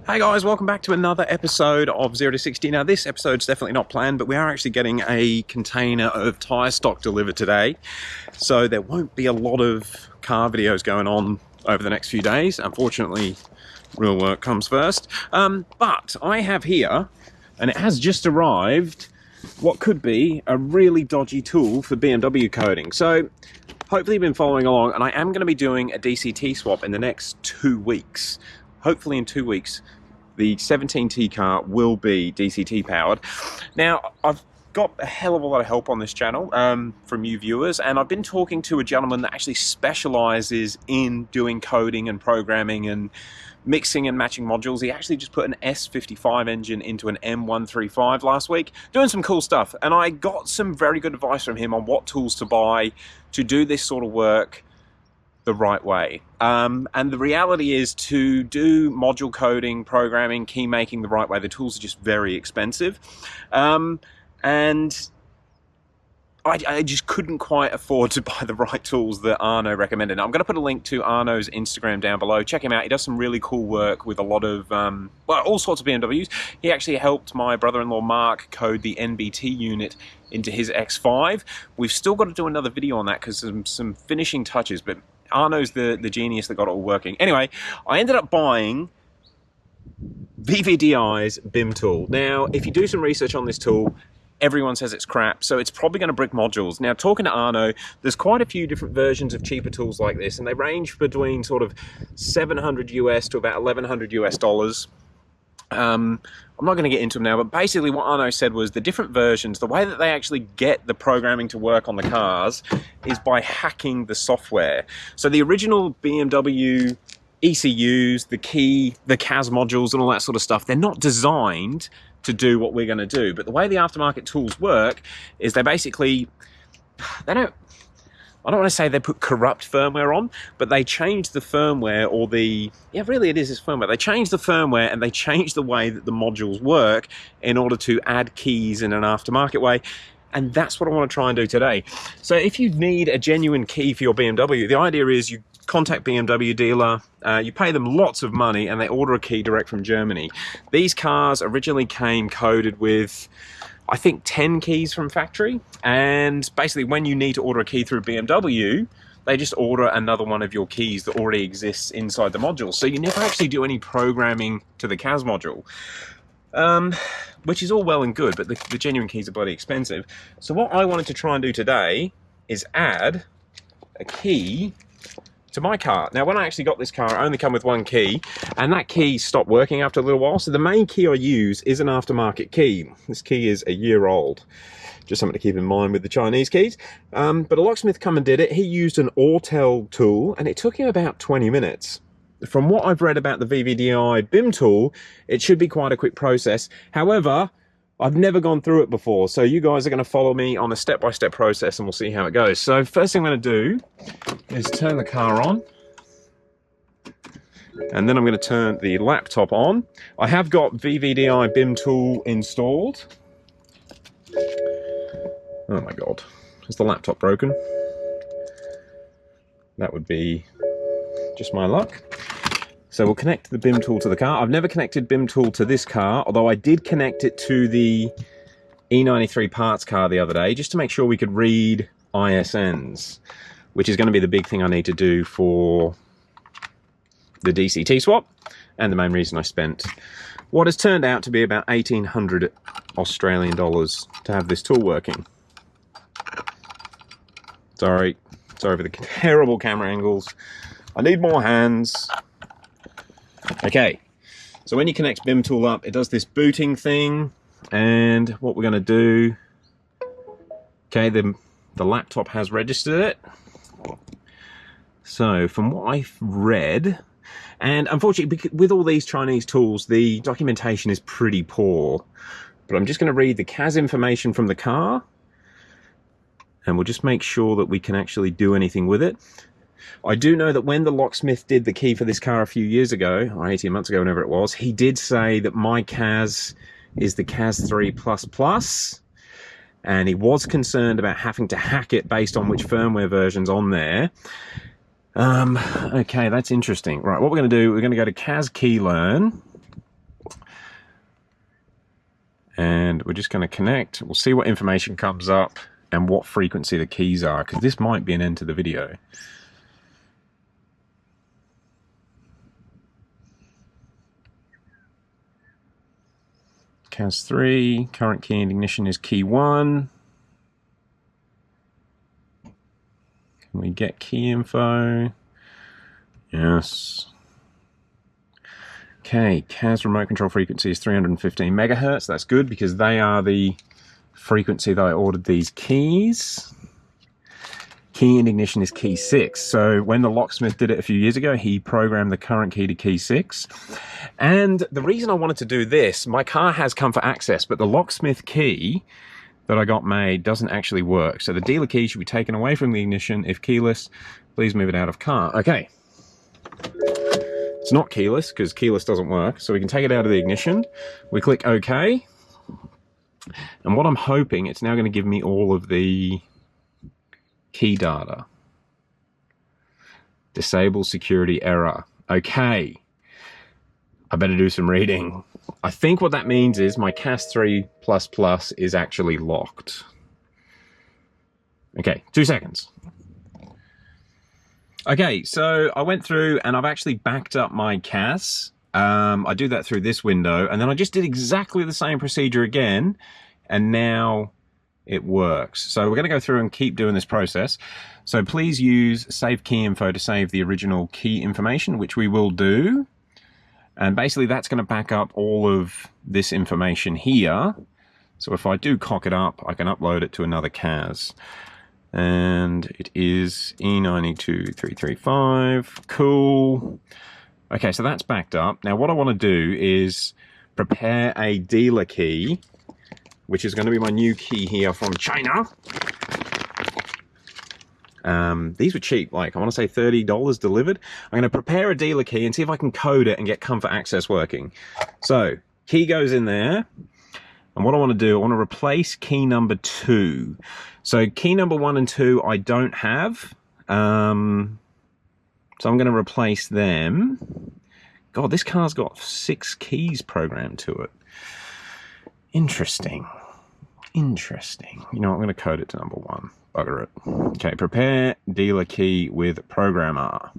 Hey guys, welcome back to another episode of 0 to 60. Now this episode's definitely not planned, but we are actually getting a container of tyre stock delivered today. So there won't be a lot of car videos going on over the next few days. Unfortunately, real work comes first. But I have here, and it has just arrived, what could be a really dodgy tool for BMW coding. So hopefully you've been following along, and I am going to be doing a DCT swap in the next 2 weeks. Hopefully in 2 weeks, the 17T car will be DCT powered. Now, I've got a hell of a lot of help on this channel from you viewers, and I've been talking to a gentleman that actually specializes in doing coding and programming and mixing and matching modules. He actually just put an S55 engine into an M135 last week, doing some cool stuff. And I got some very good advice from him on what tools to buy to do this sort of work the right way. And the reality is, to do module coding, programming, key making the right way, the tools are just very expensive. And I just couldn't quite afford to buy the right tools that Arno recommended. Now, I'm going to put a link to Arno's Instagram down below. Check him out. He does some really cool work with a lot of, well, all sorts of BMWs. He actually helped my brother-in-law Mark code the NBT unit into his X5. We've still got to do another video on that because some finishing touches, but Arno's the genius that got it all working. Anyway, I ended up buying VVDI's BimTool. Now, if you do some research on this tool, everyone says it's crap, so it's probably going to brick modules. Now, talking to Arno, there's quite a few different versions of cheaper tools like this, and they range between sort of $700 US to about $1,100 US. I'm not going to get into them now, but basically what Arno said was the different versions, the way that they actually get the programming to work on the cars is by hacking the software. So the original BMW ECUs, the key, the CAS modules and all that sort of stuff, they're not designed to do what we're going to do. But the way the aftermarket tools work is they basically, I don't want to say they put corrupt firmware on, but they change the firmware, or really it is this firmware. They change the firmware and they change the way that the modules work in order to add keys in an aftermarket way. And that's what I want to try and do today. So if you need a genuine key for your BMW, the idea is you contact BMW dealer, you pay them lots of money, and they order a key direct from Germany. These cars originally came coded with, I think, 10 keys from factory, and basically when you need to order a key through BMW, they just order another one of your keys that already exists inside the module. So you never actually do any programming to the CAS module, which is all well and good, but the genuine keys are bloody expensive. So what I wanted to try and do today is add a key to my car. Now, when I actually got this car, I only come with one key, and that key stopped working after a little while. So the main key I use is an aftermarket key. This key is a year old. Just something to keep in mind with the Chinese keys. But a locksmith come and did it. He used an Autel tool, and it took him about 20 minutes. From what I've read about the VVDI BimTool, it should be quite a quick process. However, I've never gone through it before, so you guys are going to follow me on a step-by-step process and we'll see how it goes. So first thing I'm going to do is turn the car on, and then I'm going to turn the laptop on. I have got VVDI BimTool installed. Oh my god, is the laptop broken? That would be just my luck. So we'll connect the BimTool to the car. I've never connected BimTool to this car, although I did connect it to the E93 parts car the other day, just to make sure we could read ISNs, which is going to be the big thing I need to do for the DCT swap, and the main reason I spent what has turned out to be about 1,800 Australian dollars to have this tool working. Sorry for the terrible camera angles. I need more hands. Okay, so when you connect BimTool up, it does this booting thing, and what we're going to do, okay, the laptop has registered it. So from what I've read, and unfortunately with all these Chinese tools, the documentation is pretty poor, but I'm just going to read the CAS information from the car, and we'll just make sure that we can actually do anything with it. I do know that when the locksmith did the key for this car a few years ago, or 18 months ago, whenever it was, he did say that my CAS is the CAS 3++, and he was concerned about having to hack it based on which firmware version's on there. Okay, that's interesting. Right, what we're going to do, we're going to go to CAS Key Learn, And we're just going to connect. We'll see what information comes up and what frequency the keys are, because this might be an end to the video. CAS 3, current key in ignition is key 1. Can we get key info? Yes. Okay, CAS remote control frequency is 315 megahertz. That's good because they are the frequency that I ordered these keys. Key in ignition is key 6. So when the locksmith did it a few years ago, he programmed the current key to key 6. And the reason I wanted to do this, my car has comfort access, but the locksmith key that I got made doesn't actually work. So the dealer key should be taken away from the ignition. If keyless, please move it out of car. Okay. It's not keyless because keyless doesn't work. So we can take it out of the ignition. We click OK. And what I'm hoping, it's now going to give me all of the key data. Disable security error. Okay. I better do some reading. I think what that means is my CAS 3++ is actually locked. Okay, 2 seconds. Okay, so I went through and I've actually backed up my CAS. I do that through this window, and then I just did exactly the same procedure again, and now it works. So we're going to go through and keep doing this process. So please use save key info to save the original key information, which we will do. And basically that's going to back up all of this information here. So if I do cock it up, I can upload it to another CAS. And it is E92-335. Cool. Okay, so that's backed up. Now what I want to do is prepare a dealer key, which is going to be my new key here from China. These were cheap, like I want to say $30 delivered. I'm going to prepare a dealer key and see if I can code it and get comfort access working. So key goes in there. And what I want to do, I want to replace key number 2. So key number 1 and 2 I don't have. So I'm going to replace them. God, this car's got 6 keys programmed to it. Interesting. Interesting. You know, I'm going to code it to number 1. Bugger it. Okay, prepare dealer key with programmer.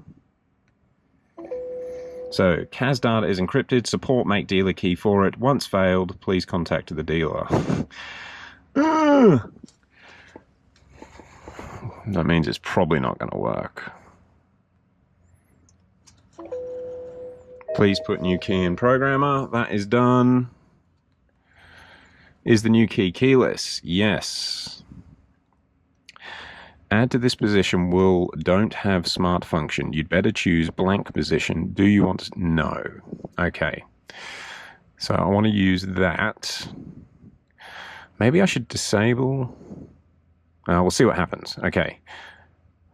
So, CAS data is encrypted. Support make dealer key for it. Once failed, please contact the dealer. That means it's probably not going to work. Please put new key in programmer. That is done. Is the new key keyless? Yes. Add to this position will don't have smart function. You'd better choose blank position. Do you want to? No. Okay. So I want to use that. Maybe I should disable. We'll see what happens. Okay.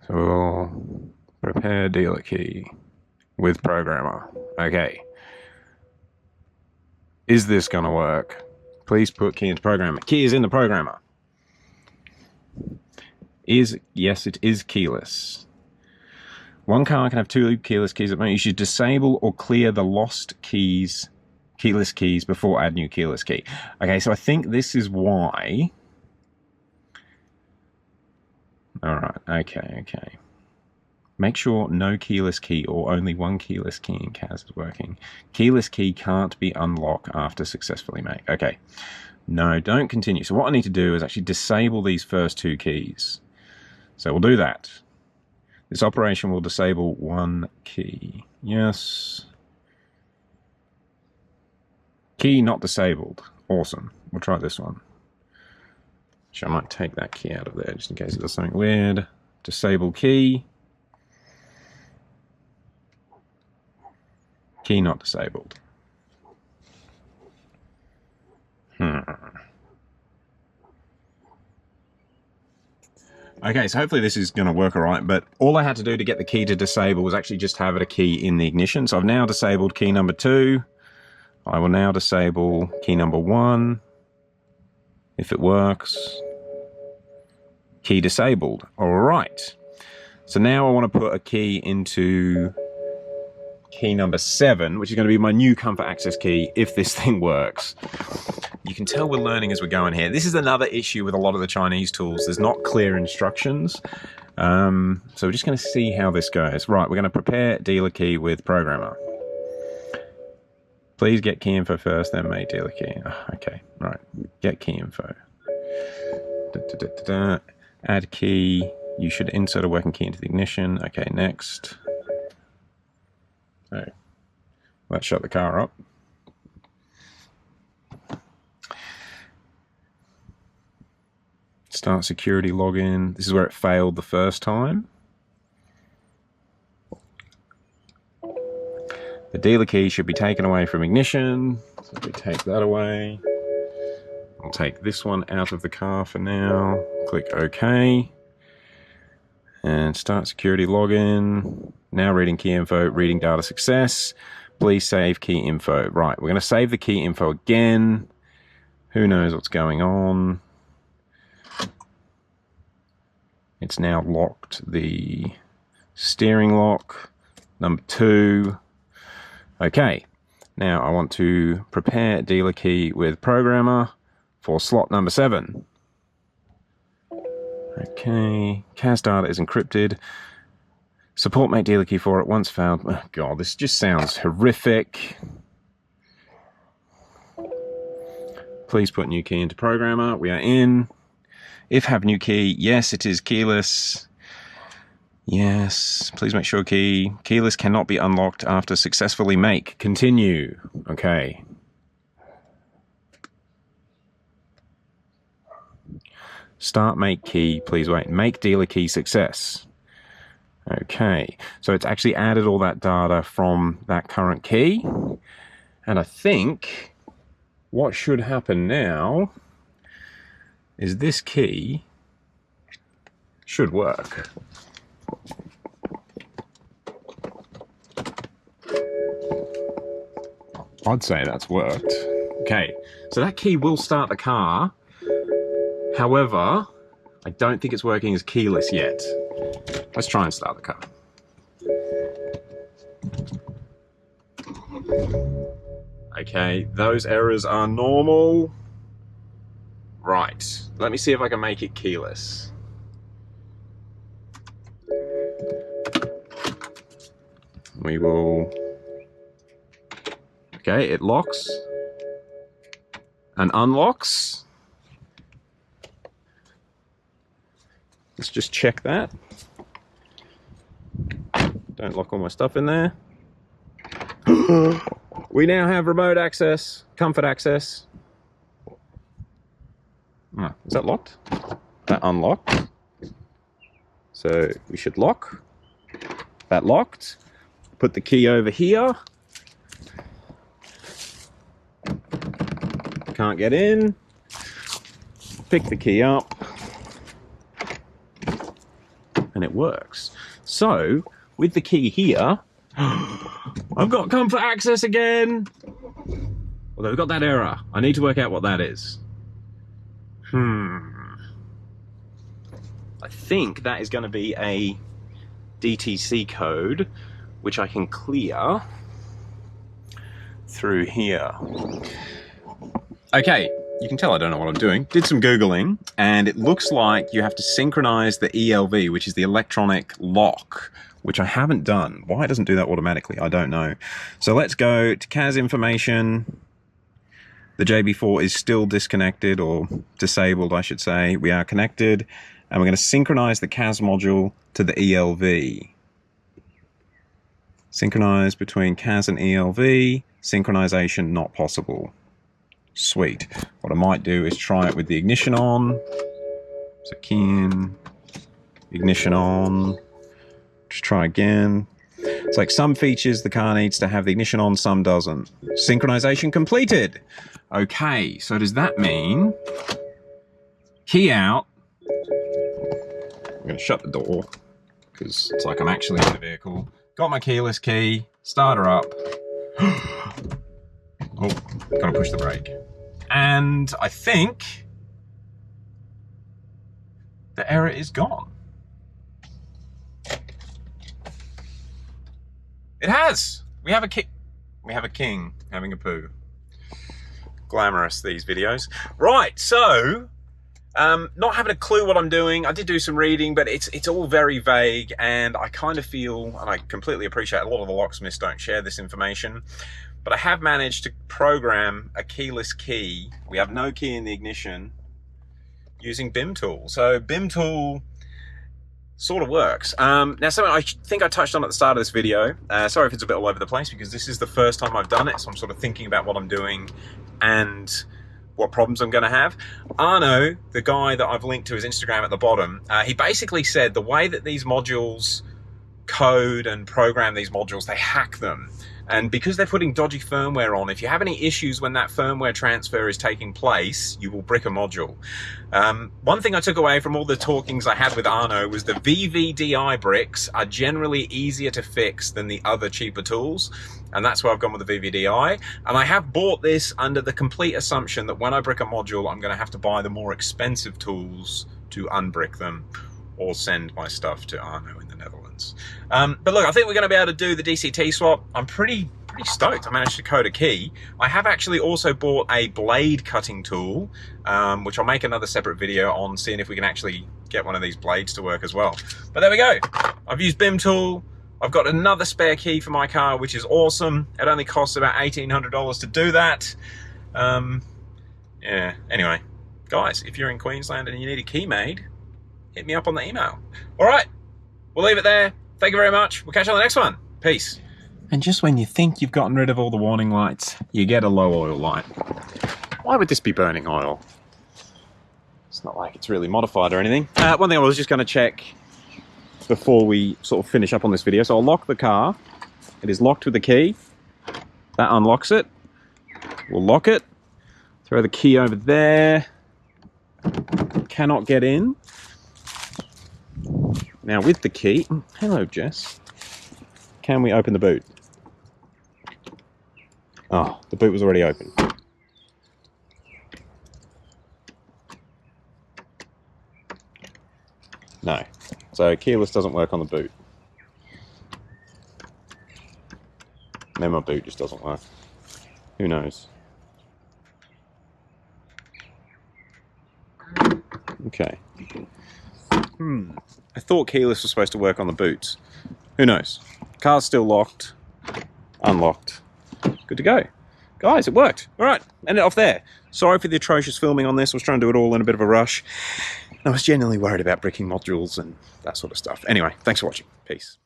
So we'll prepare dealer key with programmer. Okay. Is this going to work? Please put key into programmer. Key is in the programmer. Yes, it is keyless. One car can have 2 keyless keys at the moment. You should disable or clear the lost keys, keyless keys, before add new keyless key. Okay, so I think this is why. All right, okay. Make sure no keyless key or only one keyless key in CAS is working. Keyless key can't be unlocked after successfully made. Okay, no, don't continue. So what I need to do is actually disable these first 2 keys. So we'll do that. This operation will disable 1 key. Yes. Key not disabled. Awesome. We'll try this one. Actually, I might take that key out of there just in case it does something weird. Disable key. Key not disabled. Okay, so hopefully this is going to work all right, but all I had to do to get the key to disable was actually just have it a key in the ignition. So I've now disabled key number 2. I will now disable key number 1. If it works. Key disabled. All right. So now I want to put a key into key number 7, which is going to be my new comfort access key if this thing works. You can tell we're learning as we're going here. This is another issue with a lot of the Chinese tools. There's not clear instructions. So we're just going to see how this goes. Right, we're going to prepare dealer key with programmer. Please get key info first, then make dealer key. Oh, okay, right. Get key info. Add key. You should insert a working key into the ignition. Okay, next. So let's shut the car up. Start security login. This is where it failed the first time. The dealer key should be taken away from ignition. So we take that away. I'll take this one out of the car for now. Click OK. And start security login. Now reading key info, reading data success. Please save key info. Right, we're going to save the key info again. Who knows what's going on? It's now locked the steering lock. Number 2. Okay, now I want to prepare dealer key with programmer for slot number 7. Okay, CAS data is encrypted. Support mate dealer key for it once failed. Oh god, this just sounds horrific. Please put new key into programmer. We are in. If have new key, yes, it is keyless. Yes, please make sure keyless cannot be unlocked after successfully make. Continue. Okay. Start make key, please wait. Make dealer key success. Okay, so it's actually added all that data from that current key. And I think what should happen now is this key should work. I'd say that's worked. Okay, so that key will start the car. However, I don't think it's working as keyless yet. Let's try and start the car. Okay, those errors are normal. Right, let me see if I can make it keyless. We will... Okay, it locks and unlocks. Let's just check that. Don't lock all my stuff in there. We now have remote access, comfort access. Oh, is that locked? That unlocked. So we should lock. That locked. Put the key over here. Can't get in. Pick the key up. And it works. So, with the key here, I've got comfort access again. Although we've got that error. I need to work out what that is. I think that is going to be a DTC code, which I can clear through here. Okay, you can tell I don't know what I'm doing. Did some Googling, and it looks like you have to synchronize the ELV, which is the electronic lock, which I haven't done. Why it doesn't do that automatically, I don't know. So let's go to CAS information. The JB4 is still disconnected, or disabled, I should say. We are connected, and we're going to synchronize the CAS module to the ELV. Synchronize between CAS and ELV. Synchronization not possible. Sweet. What I might do is try it with the ignition on. So key in, ignition on. Just try again. It's like some features the car needs to have the ignition on, some doesn't. Synchronization completed. Okay, so does that mean key out? I'm going to shut the door because it's like I'm actually in the vehicle. Got my keyless key, starter up. Oh, gotta push the brake. And I think the error is gone. It has. We have a king having a poo. glamorous, these videos. Right, so not having a clue what I'm doing. I did do some reading, but it's all very vague, and I kind of feel, and I completely appreciate a lot of the locksmiths don't share this information, but I have managed to program a keyless key. We have no key in the ignition using BimTool. So BimTool sort of works. Now, something I think I touched on at the start of this video. Sorry if it's a bit all over the place, because this is the first time I've done it, so I'm sort of thinking about what I'm doing and what problems I'm going to have. Arno, the guy that I've linked to his Instagram at the bottom, he basically said the way that these modules code and program these modules, they hack them. And because they're putting dodgy firmware on, if you have any issues when that firmware transfer is taking place, you will brick a module. One thing I took away from all the talkings I had with Arno was the VVDI bricks are generally easier to fix than the other cheaper tools. And that's why I've gone with the VVDI. And I have bought this under the complete assumption that when I brick a module, I'm going to have to buy the more expensive tools to unbrick them or send my stuff to Arno in the Netherlands. But look, I think we're going to be able to do the DCT swap. I'm pretty stoked I managed to code a key. I have actually also bought a blade cutting tool, which I'll make another separate video on, seeing if we can actually get one of these blades to work as well. But there we go. I've used BimTool. I've got another spare key for my car, which is awesome. It only costs about $1,800 to do that. Yeah, anyway, guys, if you're in Queensland and you need a key made, hit me up on the email. All right, we'll leave it there. Thank you very much. We'll catch you on the next one. Peace. And just when you think you've gotten rid of all the warning lights, you get a low oil light. Why would this be burning oil? It's not like it's really modified or anything. One thing I was just going to check before we sort of finish up on this video. So I'll lock the car. It is locked with the key. That unlocks it. We'll lock it. Throw the key over there. Cannot get in. Now with the key, hello Jess, can we open the boot? Oh, the boot was already open. No, so keyless doesn't work on the boot. Then my boot just doesn't work. Who knows? Okay. I thought keyless was supposed to work on the boots. Who knows? Car's still locked. Unlocked. Good to go. Guys, it worked. All right, end it off there. Sorry for the atrocious filming on this. I was trying to do it all in a bit of a rush. I was genuinely worried about bricking modules and that sort of stuff. Anyway, thanks for watching. Peace.